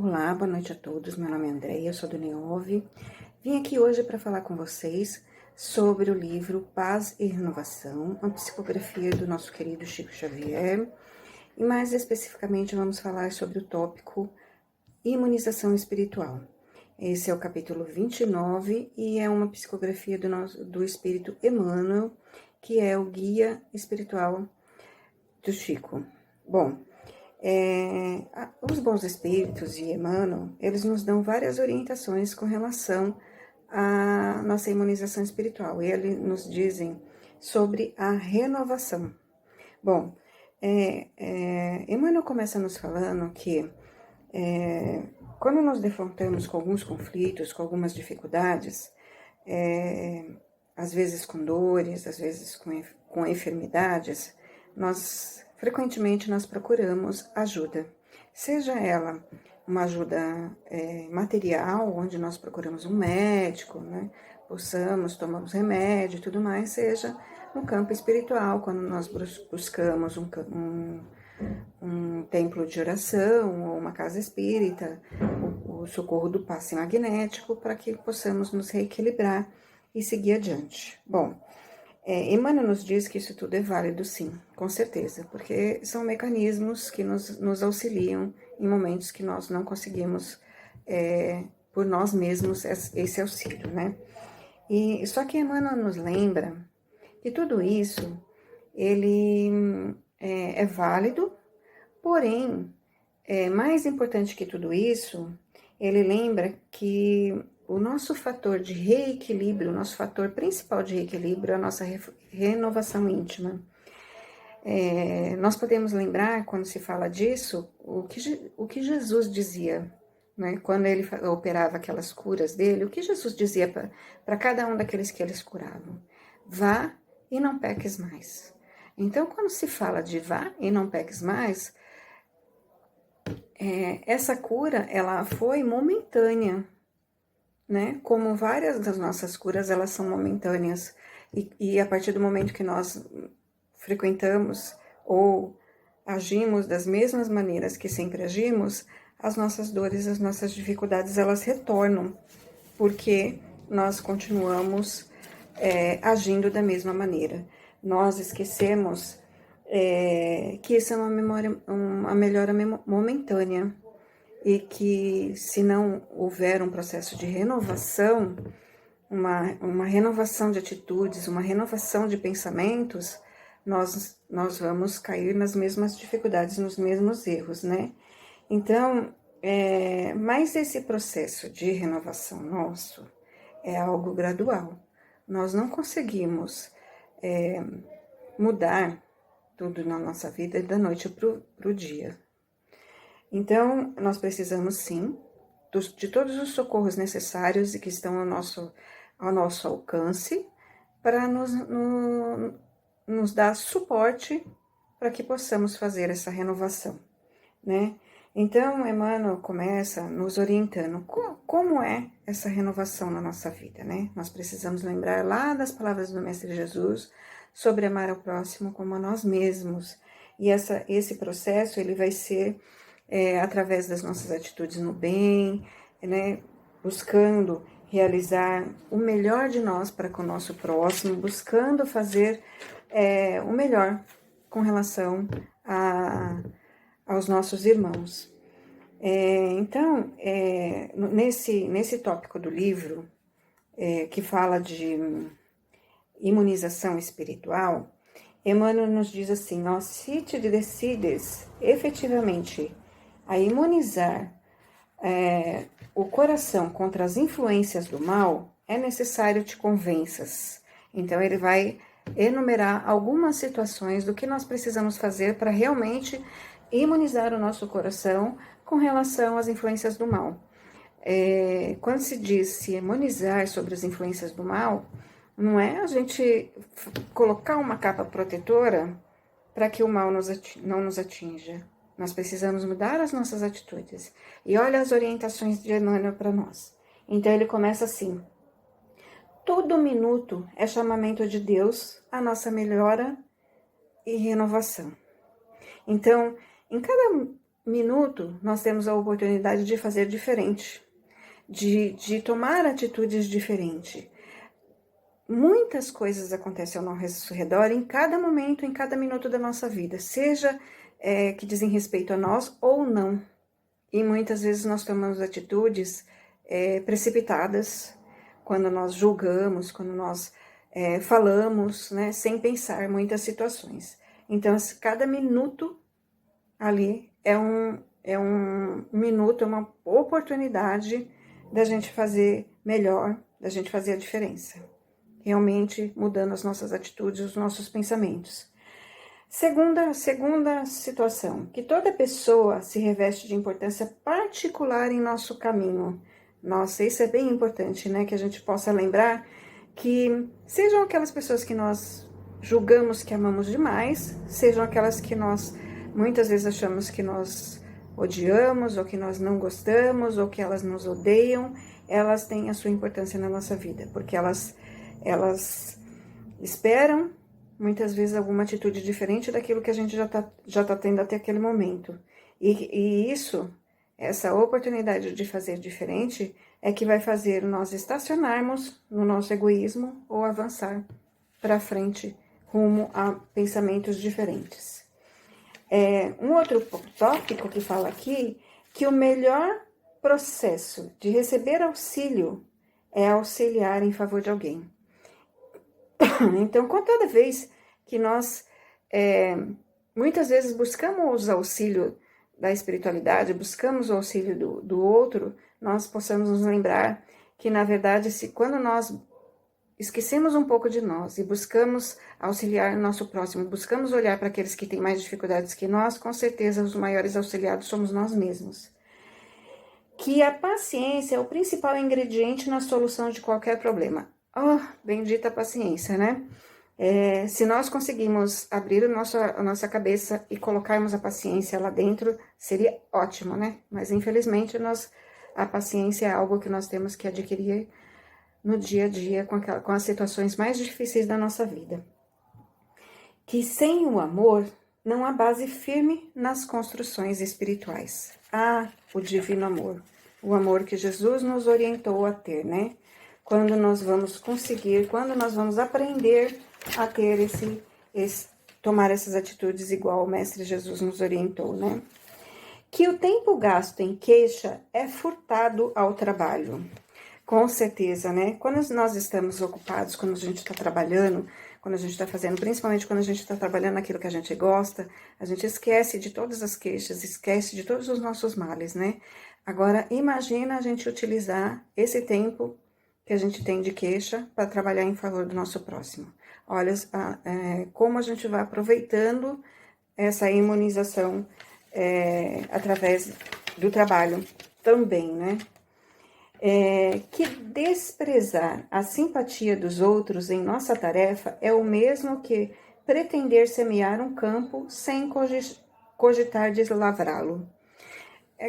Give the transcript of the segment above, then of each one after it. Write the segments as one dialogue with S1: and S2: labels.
S1: Olá, boa noite a todos. Meu nome é Andréia, eu sou do Neove. Vim aqui hoje para falar com vocês sobre o livro Paz e Renovação, uma psicografia do nosso querido Chico Xavier. E mais especificamente vamos falar sobre o tópico imunização espiritual. Esse é o capítulo 29 e é uma psicografia do espírito Emmanuel, que é o guia espiritual do Chico. Bom, os bons espíritos e Emmanuel, eles nos dão várias orientações com relação à nossa imunização espiritual. E eles nos dizem sobre a renovação. Bom, Emmanuel começa nos falando que quando nós defrontamos com alguns conflitos, com algumas dificuldades, às vezes com dores, às vezes com enfermidades, frequentemente nós procuramos ajuda, seja ela uma ajuda material, onde nós procuramos um médico, né, tomamos remédio e tudo mais, seja no campo espiritual, quando nós buscamos um templo de oração ou uma casa espírita, o socorro do passe magnético, para que possamos nos reequilibrar e seguir adiante. Bom, Emmanuel nos diz que isso tudo é válido, sim, com certeza, porque são mecanismos que nos auxiliam em momentos que nós não conseguimos, por nós mesmos, esse auxílio, né? E só que Emmanuel nos lembra que tudo isso, ele é válido, porém, mais importante que tudo isso, ele lembra que o nosso fator de reequilíbrio, o nosso fator principal de reequilíbrio é a nossa renovação íntima. Nós podemos lembrar, quando se fala disso, o que Jesus dizia, né? Quando ele operava aquelas curas dele, o que Jesus dizia para cada um daqueles que eles curavam? Vá e não peques mais. Então, quando se fala de vá e não peques mais, essa cura, ela foi momentânea, né? Como várias das nossas curas, elas são momentâneas. E a partir do momento que nós frequentamos ou agimos das mesmas maneiras que sempre agimos, as nossas dores, as nossas dificuldades, elas retornam, porque nós continuamos agindo da mesma maneira. Nós esquecemos que isso é uma melhora momentânea, e que se não houver um processo de renovação, uma renovação de atitudes, uma renovação de pensamentos, nós vamos cair nas mesmas dificuldades, nos mesmos erros, né? Então, mas esse processo de renovação nosso é algo gradual. Nós não conseguimos mudar tudo na nossa vida da noite para o dia. Então, nós precisamos sim de todos os socorros necessários e que estão ao nosso alcance para nos dar suporte para que possamos fazer essa renovação, né? Então, Emmanuel começa nos orientando como é essa renovação na nossa vida, né? Nós precisamos lembrar lá das palavras do Mestre Jesus sobre amar ao próximo como a nós mesmos. E esse processo, ele vai ser através das nossas atitudes no bem, né? Buscando realizar o melhor de nós para com o nosso próximo, buscando fazer o melhor com relação aos nossos irmãos. Então, nesse tópico do livro, que fala de imunização espiritual, Emmanuel nos diz assim, se te decides efetivamente a imunizar o coração contra as influências do mal, é necessário te convenças. Então, ele vai enumerar algumas situações do que nós precisamos fazer para realmente imunizar o nosso coração com relação às influências do mal. Quando se diz se imunizar sobre as influências do mal, não é a gente colocar uma capa protetora para que o mal não nos atinja. Nós precisamos mudar as nossas atitudes. E olha as orientações de Emmanuel para nós. Então ele começa assim: todo minuto é chamamento de Deus a nossa melhora e renovação. Então, em cada minuto nós temos a oportunidade de fazer diferente, de tomar atitudes diferentes. Muitas coisas acontecem ao nosso redor em cada momento, em cada minuto da nossa vida, seja que dizem respeito a nós ou não. E muitas vezes nós tomamos atitudes precipitadas, quando nós julgamos, quando nós falamos, né, sem pensar muitas situações. Então, cada minuto ali é um minuto, é uma oportunidade da gente fazer melhor, da gente fazer a diferença. Realmente mudando as nossas atitudes, os nossos pensamentos. Segunda situação, que toda pessoa se reveste de importância particular em nosso caminho. Nossa, isso é bem importante, né? Que a gente possa lembrar que sejam aquelas pessoas que nós julgamos que amamos demais, sejam aquelas que nós muitas vezes achamos que nós odiamos, ou que nós não gostamos, ou que elas nos odeiam, elas têm a sua importância na nossa vida, porque elas esperam muitas vezes alguma atitude diferente daquilo que a gente já tá tendo até aquele momento. E essa oportunidade de fazer diferente é que vai fazer nós estacionarmos no nosso egoísmo ou avançar para frente rumo a pensamentos diferentes. Um outro tópico que fala aqui, que o melhor processo de receber auxílio é auxiliar em favor de alguém. Então, toda vez que nós, muitas vezes, buscamos o auxílio da espiritualidade, buscamos o auxílio do outro, nós possamos nos lembrar que, na verdade, quando nós esquecemos um pouco de nós e buscamos auxiliar o nosso próximo, buscamos olhar para aqueles que têm mais dificuldades que nós, com certeza os maiores auxiliados somos nós mesmos. Que a paciência é o principal ingrediente na solução de qualquer problema. Oh, bendita paciência, né? Se nós conseguimos abrir a nossa cabeça e colocarmos a paciência lá dentro, seria ótimo, né? Mas infelizmente a paciência é algo que nós temos que adquirir no dia a dia com as situações mais difíceis da nossa vida. Que sem o amor não há base firme nas construções espirituais. O divino amor, o amor que Jesus nos orientou a ter, né? Quando nós vamos conseguir, quando nós vamos aprender a ter tomar essas atitudes igual o Mestre Jesus nos orientou, né? Que o tempo gasto em queixa é furtado ao trabalho. Com certeza, né? Quando nós estamos ocupados, quando a gente está trabalhando, quando a gente está fazendo, principalmente quando a gente está trabalhando naquilo que a gente gosta, a gente esquece de todas as queixas, esquece de todos os nossos males, né? Agora, imagina a gente utilizar esse tempo que a gente tem de queixa para trabalhar em favor do nosso próximo. Olha como a gente vai aproveitando essa imunização através do trabalho também, né? Que desprezar a simpatia dos outros em nossa tarefa é o mesmo que pretender semear um campo sem cogitar de lavrá-lo.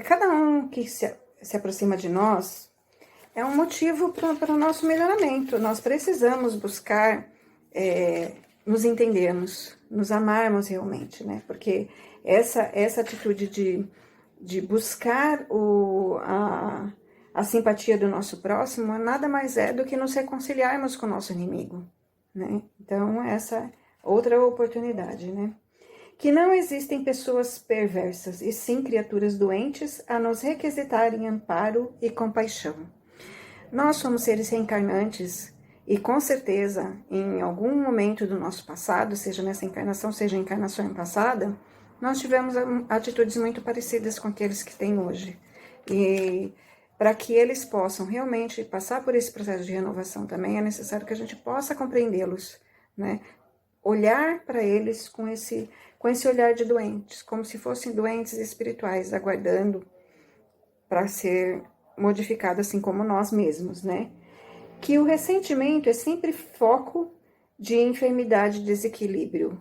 S1: Cada um que se aproxima de nós é um motivo para o nosso melhoramento. Nós precisamos buscar nos entendermos, nos amarmos realmente, né? Porque essa atitude de buscar a simpatia do nosso próximo nada mais é do que nos reconciliarmos com o nosso inimigo, né? Então, essa é outra oportunidade, né? Que não existem pessoas perversas, e sim criaturas doentes a nos requisitarem amparo e compaixão. Nós somos seres reencarnantes e, com certeza, em algum momento do nosso passado, seja nessa encarnação, seja em encarnação passada, nós tivemos atitudes muito parecidas com aqueles que têm hoje. E para que eles possam realmente passar por esse processo de renovação também, é necessário que a gente possa compreendê-los, né? Olhar para eles com esse olhar de doentes, como se fossem doentes espirituais, aguardando para ser modificado assim como nós mesmos, né? Que o ressentimento é sempre foco de enfermidade e desequilíbrio.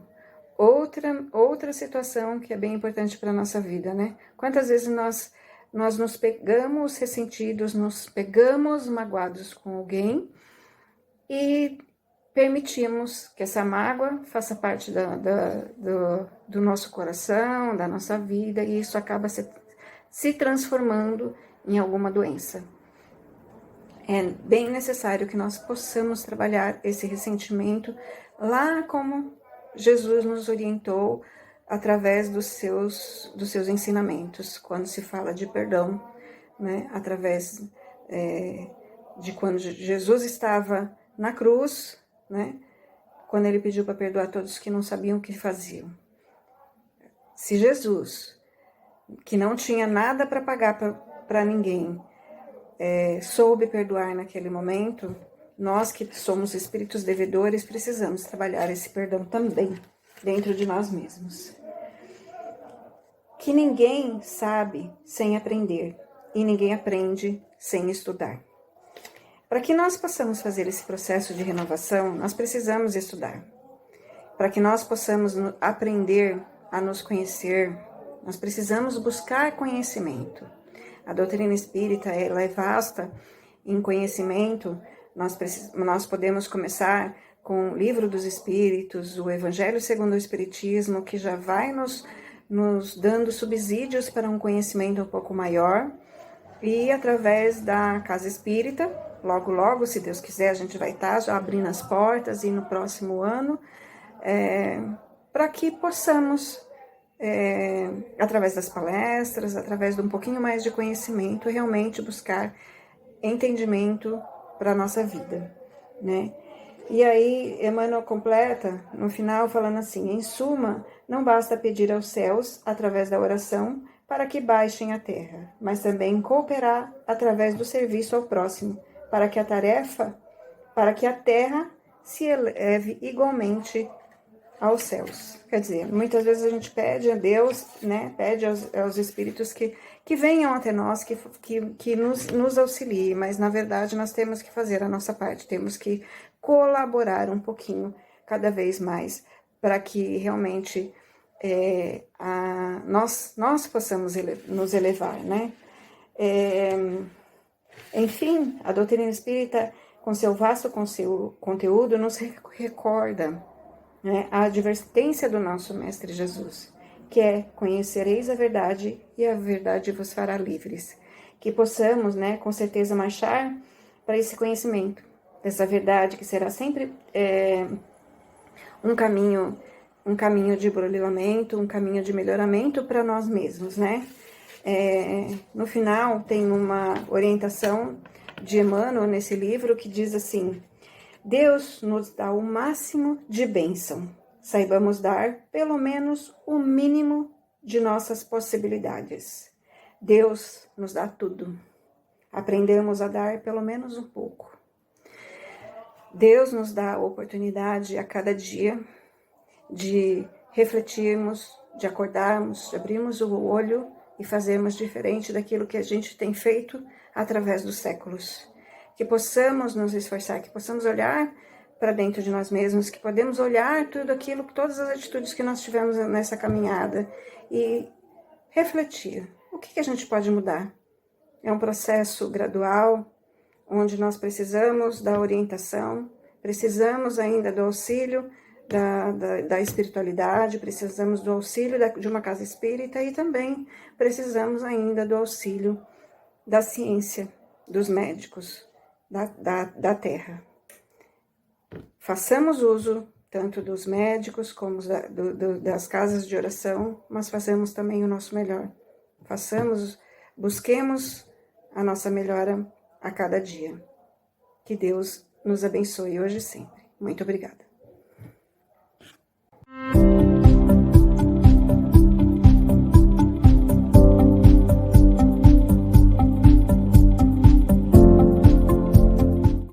S1: Outra situação que é bem importante para a nossa vida, né? Quantas vezes nós nos pegamos ressentidos, nos pegamos magoados com alguém e permitimos que essa mágoa faça parte do nosso coração, da nossa vida, e isso acaba se transformando em alguma doença. É bem necessário que nós possamos trabalhar esse ressentimento lá como Jesus nos orientou através dos seus ensinamentos, quando se fala de perdão, né? Através de quando Jesus estava na cruz, né? Quando ele pediu para perdoar todos que não sabiam o que faziam. Se Jesus, que não tinha nada para pagar para ninguém, soube perdoar naquele momento, nós que somos espíritos devedores precisamos trabalhar esse perdão também dentro de nós mesmos. Que ninguém sabe sem aprender e ninguém aprende sem estudar. Para que nós possamos fazer esse processo de renovação, nós precisamos estudar. Para que nós possamos aprender a nos conhecer, nós precisamos buscar conhecimento. A doutrina espírita ela é vasta em conhecimento. Nós podemos começar com o Livro dos Espíritos, o Evangelho segundo o Espiritismo, que já vai nos dando subsídios para um conhecimento um pouco maior. E através da Casa Espírita, logo, se Deus quiser, a gente vai estar já abrindo as portas e no próximo ano, para que possamos, através das palestras, através de um pouquinho mais de conhecimento, realmente buscar entendimento para a nossa vida, né? E aí, Emmanuel completa, no final, falando assim, em suma, não basta pedir aos céus, através da oração, para que baixem a terra, mas também cooperar através do serviço ao próximo, para que a terra se eleve igualmente aos céus. Quer dizer, muitas vezes a gente pede a Deus, né, pede aos espíritos que venham até nós, que nos auxiliem, mas na verdade nós temos que fazer a nossa parte, temos que colaborar um pouquinho, cada vez mais, para que realmente nós possamos nos elevar, né? Enfim, a doutrina espírita, com seu vasto conteúdo, nos recorda, né, a advertência do nosso Mestre Jesus, que é: conhecereis a verdade e a verdade vos fará livres. Que possamos, né, com certeza marchar para esse conhecimento, dessa verdade que será sempre um caminho de burilamento, um caminho de melhoramento para nós mesmos, né? No final tem uma orientação de Emmanuel nesse livro que diz assim: Deus nos dá o máximo de bênção. Saibamos dar pelo menos o mínimo de nossas possibilidades. Deus nos dá tudo. Aprendemos a dar pelo menos um pouco. Deus nos dá a oportunidade a cada dia de refletirmos, de acordarmos, de abrirmos o olho e fazermos diferente daquilo que a gente tem feito através dos séculos. Que possamos nos esforçar, que possamos olhar para dentro de nós mesmos, que podemos olhar todas as atitudes que nós tivemos nessa caminhada e refletir. O que a gente pode mudar? É um processo gradual, onde nós precisamos da orientação, precisamos ainda do auxílio da espiritualidade, precisamos do auxílio de uma casa espírita e também precisamos ainda do auxílio da ciência, dos médicos, da terra. Façamos uso tanto dos médicos como das casas de oração, mas façamos também o nosso melhor. Busquemos a nossa melhora a cada dia. Que Deus nos abençoe hoje e sempre. Muito obrigada.